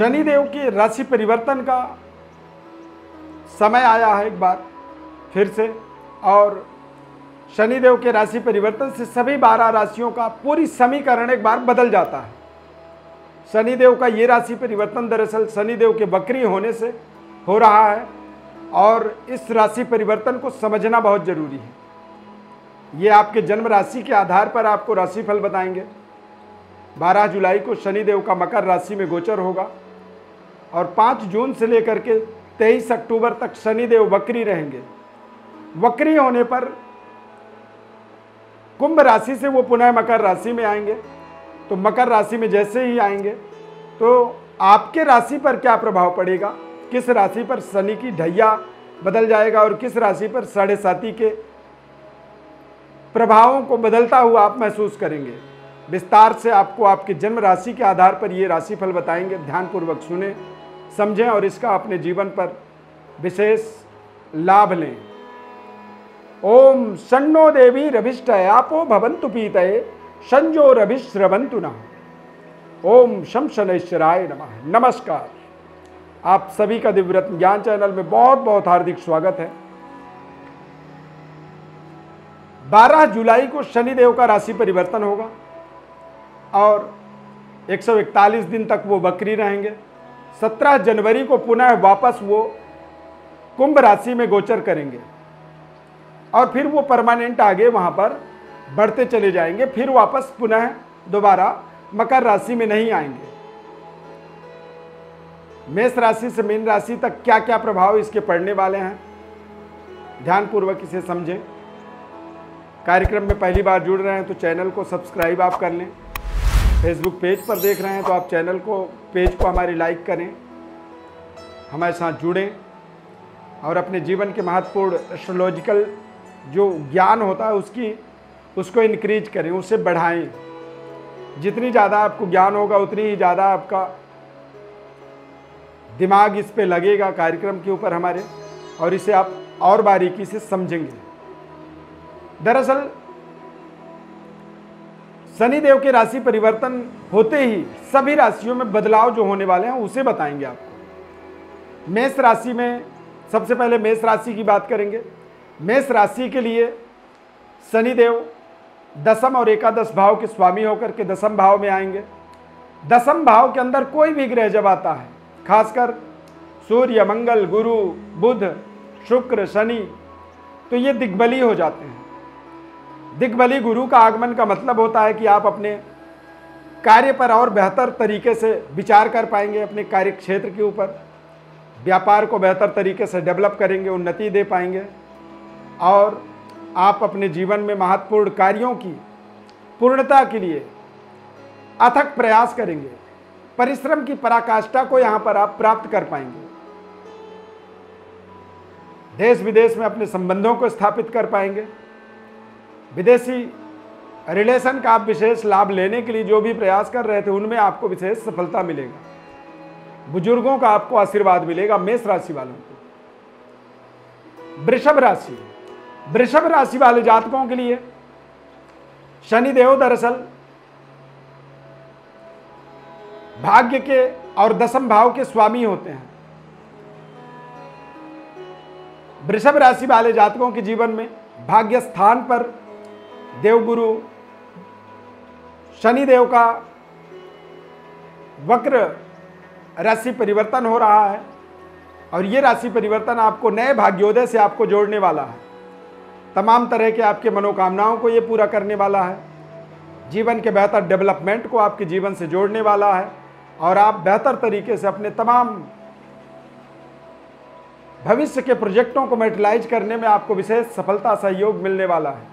शनिदेव की राशि परिवर्तन का समय आया है एक बार फिर से। और शनिदेव के राशि परिवर्तन से सभी 12 राशियों का पूरी समीकरण एक बार बदल जाता है। शनिदेव का ये राशि परिवर्तन दरअसल शनिदेव के वक्री होने से हो रहा है और इस राशि परिवर्तन को समझना बहुत जरूरी है। ये आपके जन्म राशि के आधार पर आपको राशिफल बताएंगे। 12 जुलाई को शनिदेव का मकर राशि में गोचर होगा और 5 जून से लेकर के 23 अक्टूबर तक शनिदेव वक्री रहेंगे। वक्री होने पर कुंभ राशि से वो पुनः मकर राशि में आएंगे। तो मकर राशि में जैसे ही आएंगे तो आपके राशि पर क्या प्रभाव पड़ेगा, किस राशि पर शनि की ढैया बदल जाएगा और किस राशि पर 7.5 के प्रभावों को बदलता हुआ आप महसूस करेंगे। विस्तार से आपको आपके जन्म राशि के आधार पर ये राशिफल बताएंगे। ध्यानपूर्वक सुने, समझें और इसका अपने जीवन पर विशेष लाभ लें। ओम शन्नो देवी रभिष्टय आपो भवन्तु पीतये संजो रभिश्रवन्तु नः। ओम शं शनैश्चराय नमः। नमस्कार, आप सभी का दिव्यरत्न ज्ञान चैनल में बहुत बहुत हार्दिक स्वागत है। 12 जुलाई को शनिदेव का राशि परिवर्तन होगा और 141 दिन तक वो वक्री रहेंगे। 17 जनवरी को पुनः वापस वो कुंभ राशि में गोचर करेंगे और फिर वो परमानेंट आगे वहां पर बढ़ते चले जाएंगे। फिर वापस पुनः दोबारा मकर राशि में नहीं आएंगे। मेष राशि से मीन राशि तक क्या क्या प्रभाव इसके पड़ने वाले हैं, ध्यानपूर्वक इसे समझें। कार्यक्रम में पहली बार जुड़ रहे हैं तो चैनल को सब्सक्राइब आप कर लें। फेसबुक पेज पर देख रहे हैं तो आप चैनल को, पेज को हमारी लाइक करें, हमारे साथ जुड़ें और अपने जीवन के महत्वपूर्ण एस्ट्रोलॉजिकल जो ज्ञान होता है उसको इनक्रीज करें, उसे बढ़ाएं। जितनी ज़्यादा आपको ज्ञान होगा उतनी ही ज़्यादा आपका दिमाग इस पे लगेगा कार्यक्रम के ऊपर हमारे, और इसे आप और बारीकी से समझेंगे। दरअसल शनिदेव के राशि परिवर्तन होते ही सभी राशियों में बदलाव जो होने वाले हैं उसे बताएंगे आपको। मेष राशि में सबसे पहले मेष राशि की बात करेंगे। मेष राशि के लिए शनिदेव दसम और एकादश भाव के स्वामी होकर के दसम भाव में आएंगे। दसम भाव के अंदर कोई भी ग्रह जब आता है, खासकर सूर्य, मंगल, गुरु, बुध, शुक्र, शनि, तो ये दिग्बली हो जाते हैं। दिग्बली गुरु का आगमन का मतलब होता है कि आप अपने कार्य पर और बेहतर तरीके से विचार कर पाएंगे, अपने कार्य क्षेत्र के ऊपर व्यापार को बेहतर तरीके से डेवलप करेंगे, उन्नति दे पाएंगे और आप अपने जीवन में महत्वपूर्ण कार्यों की पूर्णता के लिए अथक प्रयास करेंगे। परिश्रम की पराकाष्ठा को यहां पर आप प्राप्त कर पाएंगे। देश विदेश में अपने संबंधों को स्थापित कर पाएंगे। विदेशी रिलेशन का आप विशेष लाभ लेने के लिए जो भी प्रयास कर रहे थे उनमें आपको विशेष सफलता मिलेगा। बुजुर्गों का आपको आशीर्वाद मिलेगा। मेष राशि वालों को वृषभ राशि, वृषभ राशि वाले जातकों के लिए शनिदेव दरअसल भाग्य के और दसम भाव के स्वामी होते हैं। वृषभ राशि वाले जातकों के जीवन में भाग्य स्थान पर देवगुरु शनिदेव का वक्र राशि परिवर्तन हो रहा है और ये राशि परिवर्तन आपको नए भाग्योदय से आपको जोड़ने वाला है। तमाम तरह के आपके मनोकामनाओं को ये पूरा करने वाला है। जीवन के बेहतर डेवलपमेंट को आपके जीवन से जोड़ने वाला है और आप बेहतर तरीके से अपने तमाम भविष्य के प्रोजेक्टों को मैटेरियलाइज करने में आपको विशेष सफलता सहयोग मिलने वाला है।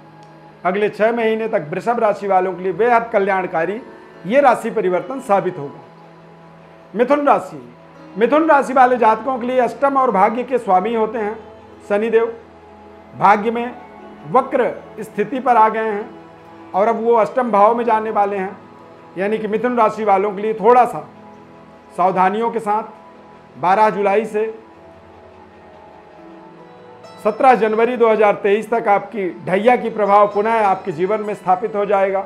अगले 6 महीने तक वृषभ राशि वालों के लिए बेहद कल्याणकारी ये राशि परिवर्तन साबित होगा। मिथुन राशि, मिथुन राशि वाले जातकों के लिए अष्टम और भाग्य के स्वामी होते हैं शनिदेव। भाग्य में वक्र स्थिति पर आ गए हैं और अब वो अष्टम भाव में जाने वाले हैं, यानी कि मिथुन राशि वालों के लिए थोड़ा सा सावधानियों के साथ 12 जुलाई से 17 जनवरी 2023 तक आपकी ढैया की प्रभाव पुनः आपके जीवन में स्थापित हो जाएगा।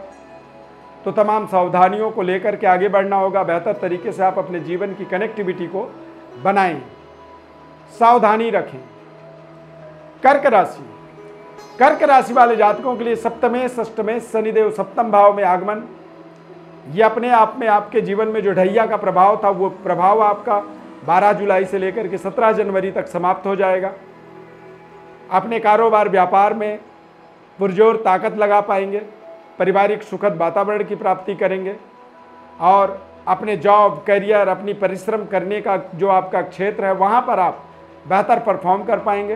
तो तमाम सावधानियों को लेकर के आगे बढ़ना होगा। बेहतर तरीके से आप अपने जीवन की कनेक्टिविटी को बनाएं, सावधानी रखें। कर्क राशि, कर्क राशि वाले जातकों के लिए सप्तमे षष्टमे शनिदेव सप्तम भाव में आगमन, ये अपने आप में आपके जीवन में जो ढैया का प्रभाव था वो प्रभाव आपका 12 जुलाई से लेकर के 17 जनवरी तक समाप्त हो जाएगा। अपने कारोबार व्यापार में पुरजोर ताकत लगा पाएंगे, पारिवारिक सुखद वातावरण की प्राप्ति करेंगे और अपने जॉब, करियर, अपनी परिश्रम करने का जो आपका क्षेत्र है वहाँ पर आप बेहतर परफॉर्म कर पाएंगे।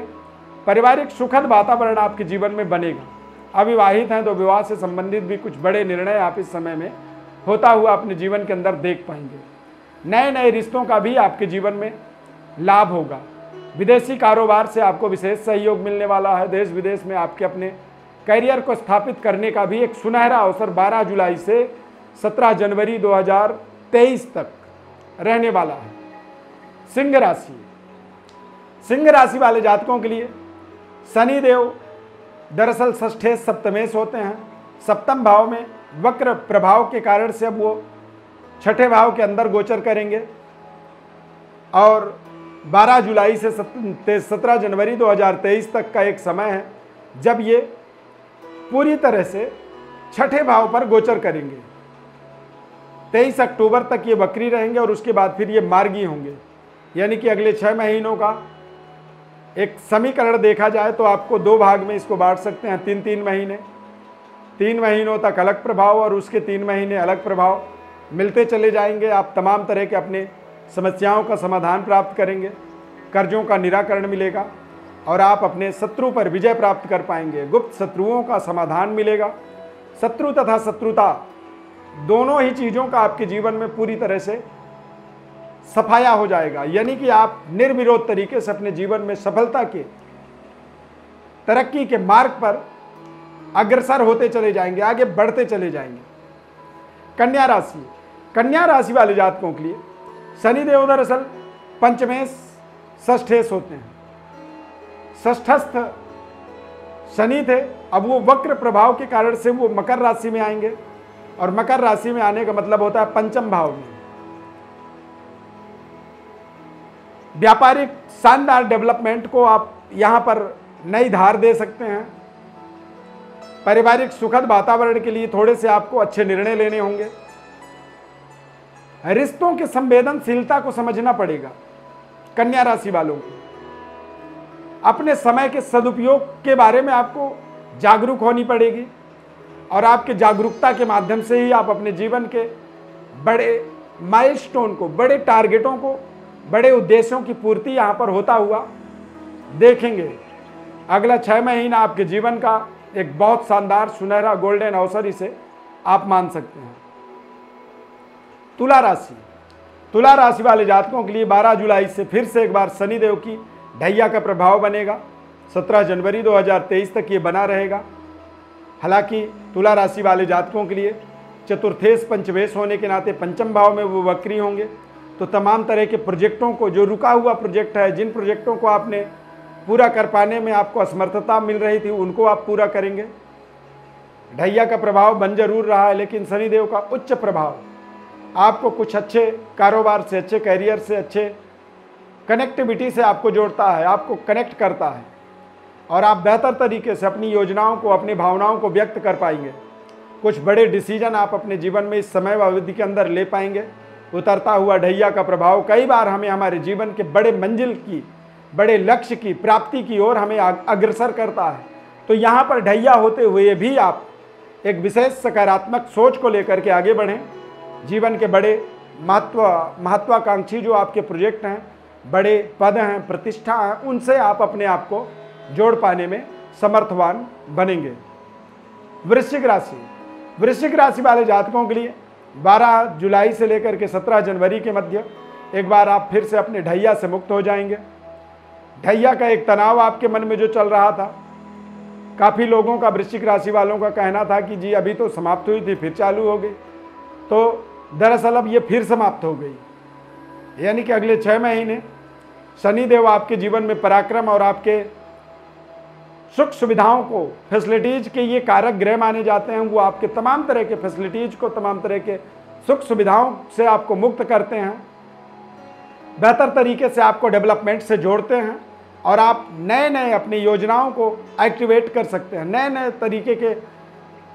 पारिवारिक सुखद वातावरण आपके जीवन में बनेगा। अविवाहित हैं तो विवाह से संबंधित भी कुछ बड़े निर्णय आप इस समय में होता हुआ अपने जीवन के अंदर देख पाएंगे। नए नए रिश्तों का भी आपके जीवन में लाभ होगा। विदेशी कारोबार से आपको विशेष सहयोग मिलने वाला है। देश विदेश में आपके अपने करियर को स्थापित करने का भी एक सुनहरा अवसर 12 जुलाई से 17 जनवरी 2023 तक रहने वाला है। सिंह राशि, सिंह राशि वाले जातकों के लिए शनिदेव दरअसल षष्ठे सप्तमेश होते हैं। सप्तम भाव में वक्र प्रभाव के कारण से अब वो छठे भाव के अंदर गोचर करेंगे और 12 जुलाई से 17 जनवरी 2023 तक का एक समय है जब ये पूरी तरह से छठे भाव पर गोचर करेंगे। 23 अक्टूबर तक ये वक्री रहेंगे और उसके बाद फिर ये मार्गी होंगे। यानी कि अगले 6 महीनों का एक समीकरण देखा जाए तो आपको 2 भाग में इसको बांट सकते हैं। 3 महीने, 3 महीनों तक अलग प्रभाव और उसके 3 महीने अलग प्रभाव मिलते चले जाएंगे। आप तमाम तरह के अपने समस्याओं का समाधान प्राप्त करेंगे, कर्जों का निराकरण मिलेगा और आप अपने शत्रु पर विजय प्राप्त कर पाएंगे। गुप्त शत्रुओं का समाधान मिलेगा। शत्रु तथा शत्रुता दोनों ही चीज़ों का आपके जीवन में पूरी तरह से सफाया हो जाएगा। यानी कि आप निर्विरोध तरीके से अपने जीवन में सफलता के, तरक्की के मार्ग पर अग्रसर होते चले जाएंगे, आगे बढ़ते चले जाएंगे। कन्या राशि, कन्या राशि वाले जातकों के लिए शनिदेव दरअसल पंचमेश षष्ठेश होते हैं। षष्ठस्थ शनि थे, अब वो वक्र प्रभाव के कारण से वो मकर राशि में आएंगे और मकर राशि में आने का मतलब होता है पंचम भाव में। व्यापारिक शानदार डेवलपमेंट को आप यहां पर नई धार दे सकते हैं। पारिवारिक सुखद वातावरण के लिए थोड़े से आपको अच्छे निर्णय लेने होंगे। रिश्तों की संवेदनशीलता को समझना पड़ेगा। कन्या राशि वालों को अपने समय के सदुपयोग के बारे में आपको जागरूक होनी पड़ेगी और आपके जागरूकता के माध्यम से ही आप अपने जीवन के बड़े माइलस्टोन को, बड़े टारगेटों को, बड़े उद्देश्यों की पूर्ति यहाँ पर होता हुआ देखेंगे। अगला 6 महीना आपके जीवन का एक बहुत शानदार सुनहरा गोल्डन अवसर इसे आप मान सकते हैं। तुला राशि, तुला राशि वाले जातकों के लिए 12 जुलाई से फिर से एक बार शनिदेव की ढैया का प्रभाव बनेगा। 17 जनवरी 2023 तक ये बना रहेगा। हालांकि तुला राशि वाले जातकों के लिए चतुर्थेश पंचमेश होने के नाते पंचम भाव में वो वक्री होंगे, तो तमाम तरह के प्रोजेक्टों को, जो रुका हुआ प्रोजेक्ट है, जिन प्रोजेक्टों को आपने पूरा कर पाने में आपको असमर्थता मिल रही थी, उनको आप पूरा करेंगे। ढैया का प्रभाव बन जरूर रहा है, लेकिन शनिदेव का उच्च प्रभाव आपको कुछ अच्छे कारोबार से, अच्छे कैरियर से, अच्छे कनेक्टिविटी से आपको जोड़ता है, आपको कनेक्ट करता है और आप बेहतर तरीके से अपनी योजनाओं को, अपनी भावनाओं को व्यक्त कर पाएंगे। कुछ बड़े डिसीजन आप अपने जीवन में इस समय अवधि के अंदर ले पाएंगे। उतरता हुआ ढैया का प्रभाव कई बार हमें हमारे जीवन के बड़े मंजिल की, बड़े लक्ष्य की प्राप्ति की ओर हमें अग्रसर करता है। तो यहाँ पर ढैया होते हुए भी आप एक विशेष सकारात्मक सोच को लेकर के आगे बढ़ें। जीवन के बड़े महत्वाकांक्षी जो आपके प्रोजेक्ट हैं, बड़े पद हैं, प्रतिष्ठा हैं, उनसे आप अपने आप को जोड़ पाने में समर्थवान बनेंगे। वृश्चिक राशि, वृश्चिक राशि वाले जातकों के लिए 12 जुलाई से लेकर के 17 जनवरी के मध्य एक बार आप फिर से अपने ढैया से मुक्त हो जाएंगे। ढैया का एक तनाव आपके मन में जो चल रहा था, काफ़ी लोगों का, वृश्चिक राशि वालों का कहना था कि जी अभी तो समाप्त हुई थी फिर चालू हो गई, तो दरअसल अब ये फिर समाप्त हो गई। यानी कि अगले 6 महीने शनिदेव आपके जीवन में पराक्रम और आपके सुख सुविधाओं को, फैसिलिटीज के ये कारक ग्रह माने जाते हैं, वो आपके तमाम तरह के फैसिलिटीज को, तमाम तरह के सुख सुविधाओं से आपको मुक्त करते हैं, बेहतर तरीके से आपको डेवलपमेंट से जोड़ते हैं और आप नए नए अपनी योजनाओं को एक्टिवेट कर सकते हैं, नए नए तरीके के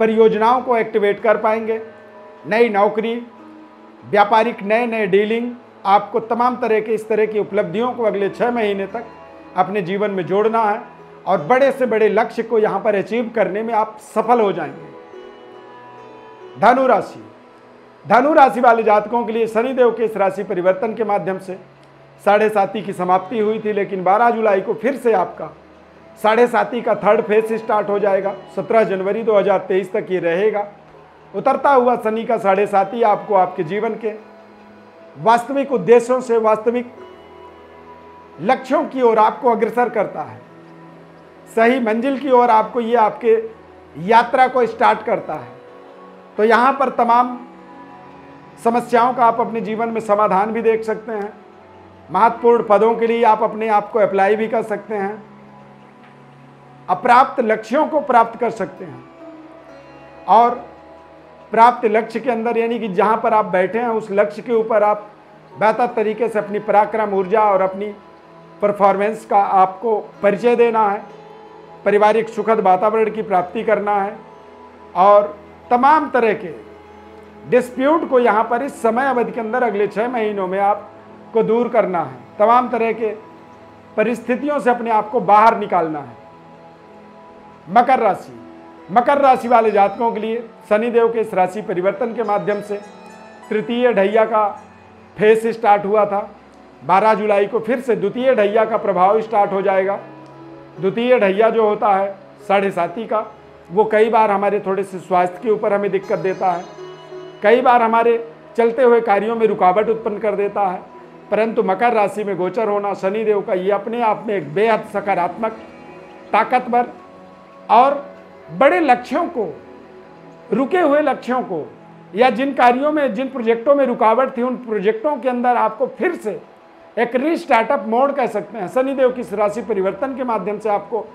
परियोजनाओं को एक्टिवेट कर पाएंगे। नई नौकरी, व्यापारिक नए नए डीलिंग, आपको तमाम तरह के इस तरह की उपलब्धियों को अगले 6 महीने तक अपने जीवन में जोड़ना है और बड़े से बड़े लक्ष्य को यहाँ पर अचीव करने में आप सफल हो जाएंगे। धनु राशि, धनु राशि वाले जातकों के लिए शनिदेव के इस राशि परिवर्तन के माध्यम से 7.5 की समाप्ति हुई थी, लेकिन 12 जुलाई को फिर से आपका 7.5 का थर्ड फेज स्टार्ट हो जाएगा। 17 जनवरी 2023 तक ये रहेगा। उतरता हुआ शनि का 7.5 आपको आपके जीवन के वास्तविक उद्देश्यों से, वास्तविक लक्ष्यों की ओर आपको अग्रसर करता है, सही मंजिल की ओर आपको ये आपके यात्रा को स्टार्ट करता है। तो यहाँ पर तमाम समस्याओं का आप अपने जीवन में समाधान भी देख सकते हैं। महत्वपूर्ण पदों के लिए आप अपने आप को अप्लाई भी कर सकते हैं, अप्राप्त लक्ष्यों को प्राप्त कर सकते हैं और प्राप्त लक्ष्य के अंदर यानी कि जहाँ पर आप बैठे हैं उस लक्ष्य के ऊपर आप बेहतर तरीके से अपनी पराक्रम, ऊर्जा और अपनी परफॉर्मेंस का आपको परिचय देना है, पारिवारिक सुखद वातावरण की प्राप्ति करना है और तमाम तरह के डिस्प्यूट को यहाँ पर इस समय अवधि के अंदर अगले 6 महीनों में आपको दूर करना है। तमाम तरह के परिस्थितियों से अपने आप को बाहर निकालना है। मकर राशि, मकर राशि वाले जातकों के लिए शनिदेव के इस राशि परिवर्तन के माध्यम से तृतीय ढैया का फेज स्टार्ट हुआ था। 12 जुलाई को फिर से द्वितीय ढैया का प्रभाव स्टार्ट हो जाएगा। द्वितीय ढैया जो होता है 7.5 का, वो कई बार हमारे थोड़े से स्वास्थ्य के ऊपर हमें दिक्कत देता है, कई बार हमारे चलते हुए कार्यों में रुकावट उत्पन्न कर देता है। परंतु मकर राशि में गोचर होना शनिदेव का ये अपने आप में एक बेहद सकारात्मक, ताकतवर और बड़े लक्ष्यों को, रुके हुए लक्ष्यों को या जिन कार्यों में, जिन प्रोजेक्टों में रुकावट थी, उन प्रोजेक्टों के अंदर आपको फिर से एक रीस्टार्टअप मोड कह सकते हैं, शनिदेव की इस राशि परिवर्तन के माध्यम से आपको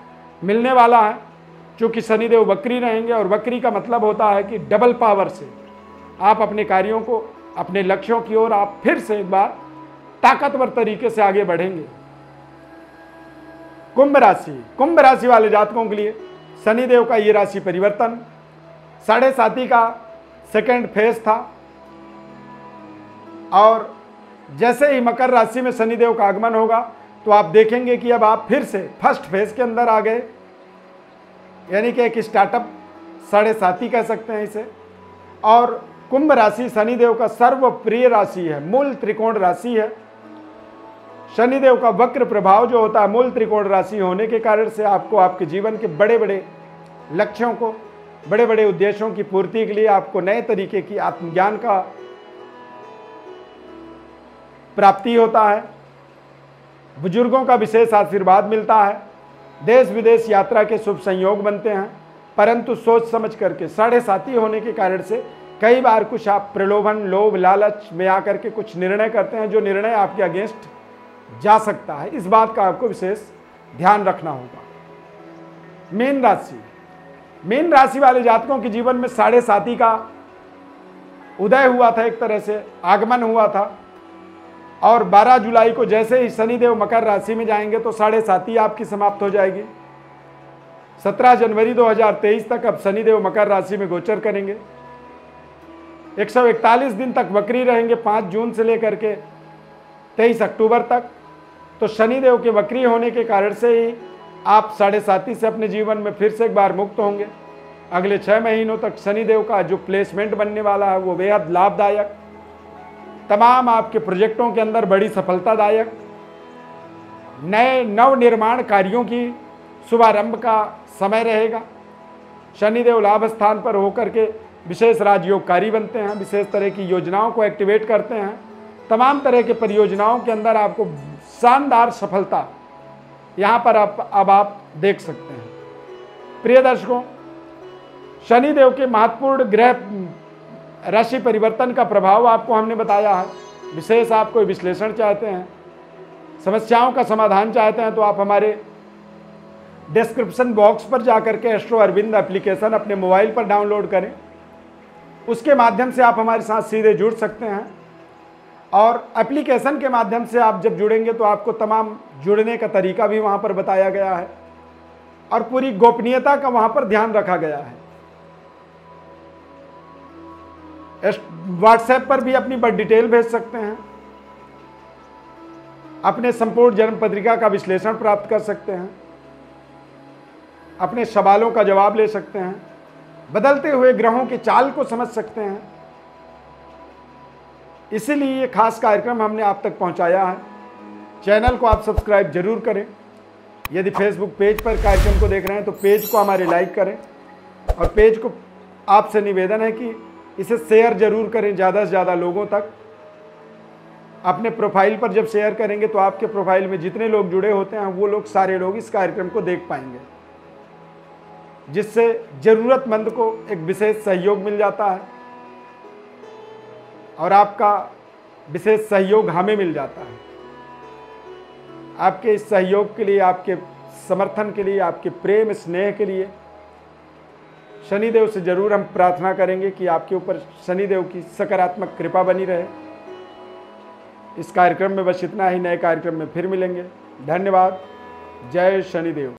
मिलने वाला है। क्योंकि शनिदेव वक्री रहेंगे और वक्री का मतलब होता है कि डबल पावर से आप अपने कार्यों को, अपने लक्ष्यों की ओर आप फिर से एक बार ताकतवर तरीके से आगे बढ़ेंगे। कुंभ राशि, कुंभ राशि वाले जातकों के लिए शनिदेव का ये राशि परिवर्तन 7.5 का सेकेंड फेज था और जैसे ही मकर राशि में शनिदेव का आगमन होगा तो आप देखेंगे कि अब आप फिर से फर्स्ट फेज के अंदर आ गए, यानी कि एक स्टार्टअप 7.5 कह सकते हैं इसे। और कुंभ राशि शनिदेव का सर्वप्रिय राशि है, मूल त्रिकोण राशि है। शनिदेव का वक्र प्रभाव जो होता है मूल त्रिकोण राशि होने के कारण से आपको आपके जीवन के बड़े बड़े लक्ष्यों को, बड़े बड़े उद्देश्यों की पूर्ति के लिए आपको नए तरीके की आत्मज्ञान का प्राप्ति होता है, बुजुर्गों का विशेष आशीर्वाद मिलता है, देश विदेश यात्रा के शुभ संयोग बनते हैं। परंतु सोच समझ करके 7.5 होने के कारण से कई बार कुछ आप प्रलोभन, लोभ, लालच में आकर के कुछ निर्णय करते हैं जो निर्णय आपके अगेंस्ट जा सकता है। इस बात का आपको विशेष ध्यान रखना होगा। मीन राशि, मीन राशि वाले जातकों के जीवन में 7.5 का उदय हुआ था, एक तरह से आगमन हुआ था और 12 जुलाई को जैसे ही शनिदेव मकर राशि में जाएंगे तो 7.5 आपकी समाप्त हो जाएगी। 17 जनवरी 2023 तक अब शनिदेव मकर राशि में गोचर करेंगे। 141 दिन तक वक्री रहेंगे, 5 जून से लेकर के 23 अक्टूबर तक। तो शनिदेव के वक्री होने के कारण से ही आप 7.5 से अपने जीवन में फिर से एक बार मुक्त होंगे। अगले 6 महीनों तक शनिदेव का जो प्लेसमेंट बनने वाला है वो बेहद लाभदायक, तमाम आपके प्रोजेक्टों के अंदर बड़ी सफलतादायक, नए नवनिर्माण कार्यों की शुभारंभ का समय रहेगा। शनिदेव लाभ स्थान पर होकर के विशेष राजयोगकारी बनते हैं, विशेष तरह की योजनाओं को एक्टिवेट करते हैं। तमाम तरह के परियोजनाओं के अंदर आपको शानदार सफलता यहाँ पर अब आप देख सकते हैं। प्रिय दर्शकों, शनिदेव के महत्वपूर्ण ग्रह राशि परिवर्तन का प्रभाव आपको हमने बताया है। विशेष आप कोई विश्लेषण चाहते हैं, समस्याओं का समाधान चाहते हैं तो आप हमारे डिस्क्रिप्शन बॉक्स पर जाकर के एस्ट्रो अरविंद एप्लीकेशन अपने मोबाइल पर डाउनलोड करें। उसके माध्यम से आप हमारे साथ सीधे जुड़ सकते हैं और एप्लीकेशन के माध्यम से आप जब जुड़ेंगे तो आपको तमाम जुड़ने का तरीका भी वहाँ पर बताया गया है और पूरी गोपनीयता का वहाँ पर ध्यान रखा गया है। व्हाट्सएप पर भी अपनी बर्थ डिटेल भेज सकते हैं, अपने संपूर्ण जन्म पत्रिका का विश्लेषण प्राप्त कर सकते हैं, अपने सवालों का जवाब ले सकते हैं, बदलते हुए ग्रहों की चाल को समझ सकते हैं। इसीलिए ये खास कार्यक्रम हमने आप तक पहुंचाया है। चैनल को आप सब्सक्राइब जरूर करें। यदि फेसबुक पेज पर कार्यक्रम को देख रहे हैं तो पेज को हमारे लाइक करें और पेज को आपसे निवेदन है कि इसे शेयर जरूर करें ज़्यादा से ज़्यादा लोगों तक। अपने प्रोफाइल पर जब शेयर करेंगे तो आपके प्रोफाइल में जितने लोग जुड़े होते हैं वो लोग सारे लोग इस कार्यक्रम को देख पाएंगे, जिससे ज़रूरतमंद को एक विशेष सहयोग मिल जाता है और आपका विशेष सहयोग हमें मिल जाता है। आपके इस सहयोग के लिए, आपके समर्थन के लिए, आपके प्रेम स्नेह के लिए शनिदेव से जरूर हम प्रार्थना करेंगे कि आपके ऊपर शनिदेव की सकारात्मक कृपा बनी रहे। इस कार्यक्रम में बस इतना ही। नए कार्यक्रम में फिर मिलेंगे। धन्यवाद। जय शनिदेव।